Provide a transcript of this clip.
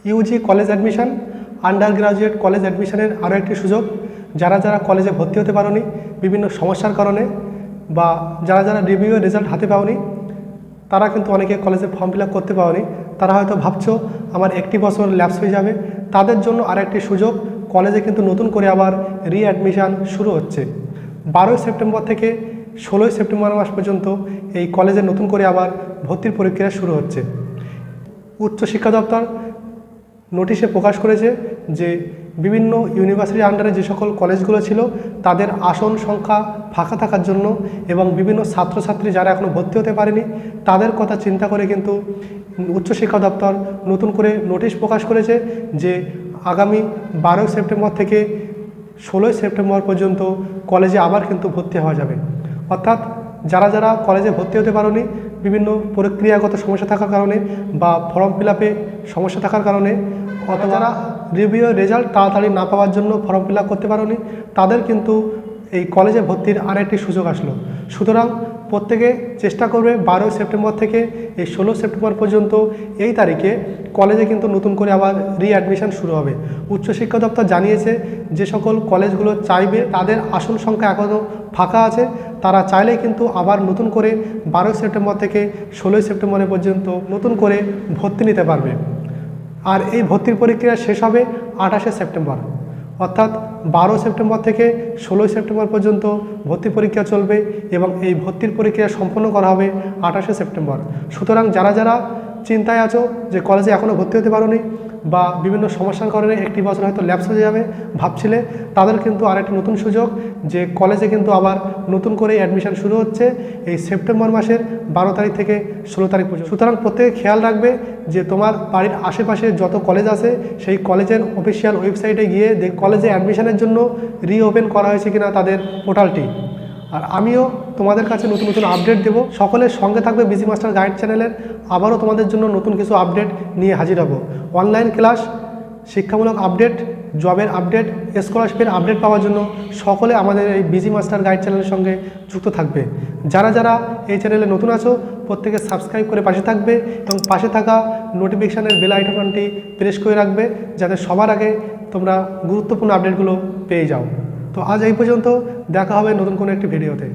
Yuji college admission, under graduate college অ্যাডমিশনের আরও একটি সুযোগ। যারা যারা কলেজে ভর্তি হতে পারোনি বিভিন্ন সমস্যার কারণে, বা যারা যারা রিভিউ রেজাল্ট হাতে পাওনি, তারা কিন্তু অনেকে কলেজে ফর্ম ফিল আপ করতে পারোনি। তারা হয়তো ভাবছো আমার একটি বছর ল্যাপস হয়ে যাবে। তাদের জন্য আর একটি সুযোগ, কলেজে কিন্তু নতুন করে আবার রিঅ্যাডমিশান শুরু হচ্ছে। 12ই সেপ্টেম্বর থেকে 16ই সেপ্টেম্বর মাস পর্যন্ত এই কলেজে নতুন করে আবার ভর্তির প্রক্রিয়া শুরু হচ্ছে। উচ্চশিক্ষা দপ্তর নোটিশে প্রকাশ করেছে যে বিভিন্ন ইউনিভার্সিটির আন্ডারে যে সকল কলেজগুলো ছিল তাদের আসন সংখ্যা ফাঁকা থাকার জন্য এবং বিভিন্ন ছাত্রছাত্রী যারা এখনও ভর্তি হতে পারেনি তাদের কথা চিন্তা করে কিন্তু উচ্চশিক্ষা দপ্তর নতুন করে নোটিশ প্রকাশ করেছে যে আগামী 12ই সেপ্টেম্বর থেকে 16ই সেপ্টেম্বর পর্যন্ত কলেজে আবার কিন্তু ভর্তি হওয়া যাবে। অর্থাৎ যারা যারা কলেজে ভর্তি হতে পারোনি বিভিন্ন প্রক্রিয়াগত সমস্যা থাকার কারণে বা ফর্ম ফিল আপে সমস্যা থাকার কারণে, অথবা যারা রিভিউ রেজাল্ট তাড়াতাড়ি না পাওয়ার জন্য ফর্ম ফিল আপ করতে পারোনি, তাদের কিন্তু এই কলেজে ভর্তির আরেকটি সুযোগ আসলো। সুতরাং প্রত্যেকে চেষ্টা করবে 12ই সেপ্টেম্বর থেকে এই 16 সেপ্টেম্বর পর্যন্ত এই তারিখে কলেজে কিন্তু নতুন করে আবার রিঅ্যাডমিশন শুরু হবে। উচ্চশিক্ষা দপ্তর জানিয়েছে যে সকল কলেজগুলো চাইবে তাদের আসন সংখ্যা এখনও ফাঁকা আছে, তারা চাইলে কিন্তু আবার নতুন করে 12ই সেপ্টেম্বর থেকে 16ই সেপ্টেম্বর পর্যন্ত নতুন করে ভর্তি নিতে পারবে। আর এই ভর্তির প্রক্রিয়া শেষ হবে 28শে সেপ্টেম্বর। অর্থাৎ 12 সেপ্টেম্বর থেকে 16ই সেপ্টেম্বর পর্যন্ত ভর্তি পরীক্ষা চলবে এবং এই ভর্তির পরীক্ষা সম্পন্ন করা হবে 28শে সেপ্টেম্বর। সুতরাং যারা যারা চিন্তায় আছো যে কলেজে এখনও ভর্তি হতে পারোনি বা বিভিন্ন সমস্যার কারণে একটি বছর হয়তো ল্যাপস হয়ে যাবে ভাবছিলে, তাদের কিন্তু আরেকটি নতুন সুযোগ যে কলেজে কিন্তু আবার নতুন করে অ্যাডমিশন শুরু হচ্ছে এই সেপ্টেম্বর মাসের 12 তারিখ থেকে 16 তারিখ পর্যন্ত। সুতরাং প্রত্যেকে খেয়াল রাখবে যে তোমার বাড়ির আশেপাশে যত কলেজ আছে সেই কলেজের অফিসিয়াল ওয়েবসাইটে গিয়ে কলেজে অ্যাডমিশনের জন্য রিওপেন করা হয়েছে কিনা তাদের পোর্টালটি। আর আমিও তোমাদের কাছে নতুন নতুন আপডেট দেবো। সকলের সঙ্গে থাকবে বিজি মাস্টার গাইড চ্যানেলের। আবারও তোমাদের জন্য নতুন কিছু আপডেট নিয়ে হাজির হব। অনলাইন ক্লাস, শিক্ষামূলক আপডেট, জবের আপডেট, স্কলারশিপের আপডেট পাওয়ার জন্য সকলে আমাদের এই বিজি মাস্টার গাইড চ্যানেলের সঙ্গে যুক্ত থাকবে। যারা যারা এই চ্যানেলে নতুন আছো প্রত্যেকে সাবস্ক্রাইব করে পাশে থাকবে এবং পাশে থাকা নোটিফিকেশানের বেল আইকনটি প্রেস করে রাখবে যাতে সবার আগে তোমরা গুরুত্বপূর্ণ আপডেটগুলো পেয়ে যাও। তো আজ এই পর্যন্ত, দেখা হবে নতুন কোনো একটি ভিডিওতে।